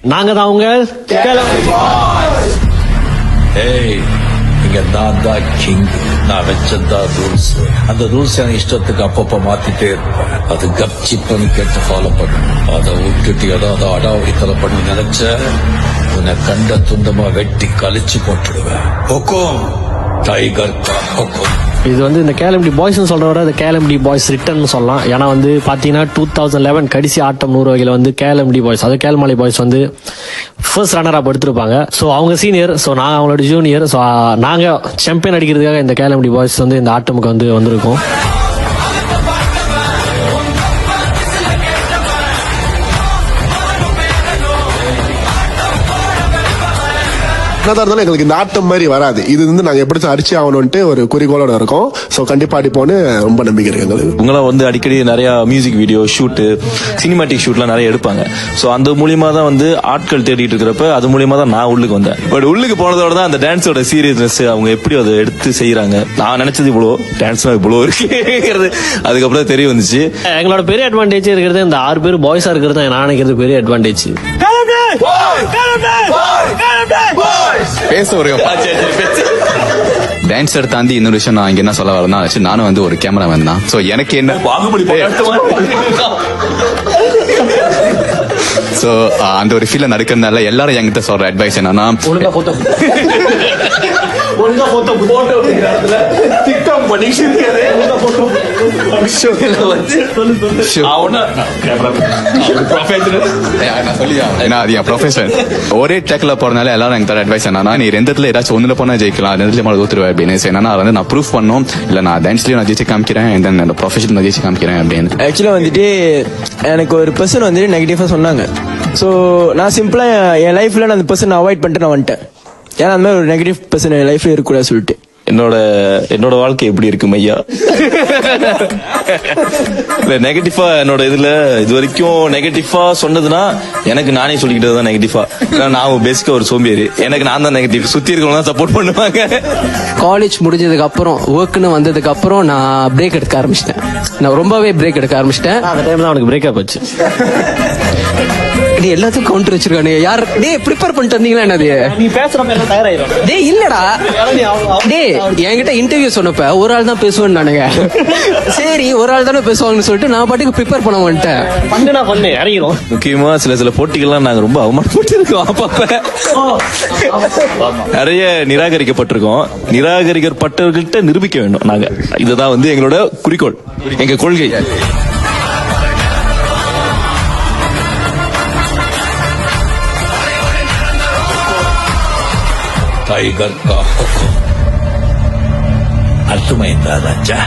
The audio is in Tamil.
நாங்க தான் அவங்க இங்க நான் தான் கிங். நான் வச்சதா ரூல்ஸ். அந்த ரூல்ஸ் என் இஷ்டத்துக்கு அப்பப்ப மாத்திட்டே இருப்பேன். அது கப்சி பண்ணி கேட்டு ஃபாலோ பண்ணும். அதை விட்டுட்டு ஏதாவது அடாவடித்தலை பண்ணி நினைச்ச உன்னை கண்ட துண்டமா வெட்டி கழிச்சு போட்டுடுவேன். ஹுக்கும் டைகர் கா ஹுக்கும். இது வந்து இந்த கேலம்டி பாய்ஸ்னு சொல்றவரை இந்த கேலம்டி பாய்ஸ் ரிட்டர்ன் சொல்லலாம். ஏன்னா வந்து பாத்தீங்கன்னா 2011 கடைசி ஆட்டம் 100 வகையில வந்து கேலம்டி பாய்ஸ், அது கேல்மலை பாய்ஸ் வந்து ஃபர்ஸ்ட் ரன்னர் அப் எடுத்திருப்பாங்க. ஸோ அவங்க சீனியர், ஸோ நான் அவங்களோட ஜூனியர். ஸோ நாங்க சாம்பியன் அடிக்கிறதுக்காக இந்த கேலம்டி பாய்ஸ் வந்து இந்த ஆட்டமுக்கு வந்து வந்திருக்கோம். இருந்தாலும் எங்களுக்கு இந்த ஆட்டம் மாதிரி வராது. இது வந்து நாங்க எப்படி அடிச்சு ஆகணும்ட்டு ஒரு குறிக்கோளோட இருக்கோம். சோ கண்டிப்பா அடிப்போன்னு ரொம்ப நம்பிக்கை இருக்கு எங்களுக்கு. உங்களை வந்து அடிக்கடி நிறைய மியூசிக் வீடியோ ஷூட்டு, சினிமாட்டிக் ஷூட்லாம் நிறைய எடுப்பாங்க. சோ அந்த மூலியமா தான் வந்து ஆட்கள் தேடிட்டு இருக்கிறப்ப அது மூலியமா தான் நான் உள்ளுக்கு வந்தேன். பட் உள்ளுக்கு போனதோட தான் அந்த டான்ஸோட சீரியஸ்னஸ், அவங்க எப்படி அதை எடுத்து செய்யறாங்க. நான் நினைச்சது இவ்வளோ டான்ஸ்லாம் இவ்வளோ இருக்குங்கிறது அதுக்கப்புறம் தெரிய வந்துச்சு. எங்களோட பெரிய அட்வான்டேஜ் இருக்கிறது இந்த 6 பேர் பாய்ஸா இருக்கிறது தான் நான் நினைக்கிறது பெரிய அட்வான்டேஜ். பேச ஒரு டான்ஸர் தாண்டி இன்னொரு விஷயம் நான் இங்க என்ன சொல்ல வரேன்னா, நானும் வந்து ஒரு கேமராமேன் தான். சோ எனக்கு என்ன சோ அந்த ஒரு ஃபீல்ல நடக்கிறதுனால எல்லாரும் என்கிட்ட சொல்ற அட்வைஸ் என்னன்னா, ஒரே ட்ராக்ல போறதுனால எல்லாரும் எனக்கு தர அட்வைஸ் என்னன்னா, நீ ரெண்டத்துல ஏதாச்சும் ஒண்ணுல போனா ஜெயிக்கலாம், ரெண்டுல தோத்துருவேன் அப்படின்னு. என்னன்னா வந்து நான் ப்ரூஃப் பண்ணும், இல்ல நான் டான்ஸ்லயும் நான் ஜெயிச்சு காமிக்கிறேன், இந்த ப்ரொஃபஷன் நான் ஜெயிச்சு காமிக்கிறேன் அப்படின்னு. ஆக்சுவலா வந்துட்டு எனக்கு ஒரு பர்சன் வந்துட்டு நெகட்டிவா சொன்னாங்க. ஸோ நான் சிம்பிளா என் லைஃப்ல நான் அந்த பர்சன் அவாய்ட் பண்ணிட்டு நான் வந்துட்டேன். ஏன்னா அந்த மாதிரி ஒரு நெகட்டிவ் பர்சன் என் லைஃப்ல இருக்கக்கூடாது சொல்லிட்டு. என்னோட வாழ்க்கை எப்படி இருக்கு ஐயா? நெகட்டிவா என்னோட இதுல இது வரைக்கும் நெகட்டிவா சொன்னதுன்னா எனக்கு நானே சொல்லிக்கிட்டு தான் நெகட்டிவா. நான் பேசிக்கா ஒரு சோம்பேறி, எனக்கு நான் தான் நெகட்டிவ், சுத்தி இருக்கவங்க தான் சப்போர்ட் பண்ணுவாங்க. காலேஜ் முடிஞ்சதுக்கு அப்புறம் ஒர்க்னு வந்ததுக்கு அப்புறம் நான் பிரேக் எடுக்க ஆரம்பிச்சிட்டேன். நான் ரொம்பவே பிரேக் எடுக்க ஆரம்பிச்சிட்டேன். அந்த டைம் தான் அவனுக்கு பிரேக்கப் ஆச்சு. எல்லாத்துக்கும் கவுண்டர் வச்சிருக்கானு யார் டே ப்ரிப்பேர் பண்ணிட்டு வந்தீங்களா? என்னது நீ பேசுறப்ப எல்லாம் தயாராயிரும். டே இல்லடா டே என்கிட்ட இன்டர்வியூ சொன்னப்ப ஒரு ஆள் தான் பேசுவேன்னு நானுங்க. சரி ஒரு ஆள் தானே பேசுவாங்கன்னு சொல்லிட்டு நான் பாட்டுக்கு ப்ரிப்பேர் பண்ண வந்துட்டேன். பண்ணு இறங்கிடும். முக்கியமா சில போட்டிகள்லாம் நாங்க ரொம்ப அவமானப்பட்டு இருக்கோம். அப்பப்ப நிறைய நிராகரிக்கப்பட்டிருக்கோம். நிராகரிக்கப்பட்டவர்கள்ட்ட நிரூபிக்க வேண்டும் நாங்க. இதுதான் வந்து எங்களோட குறிக்கோள், எங்க கொள்கை. टाइगर का हुक्म अर्थमैंदा राजा.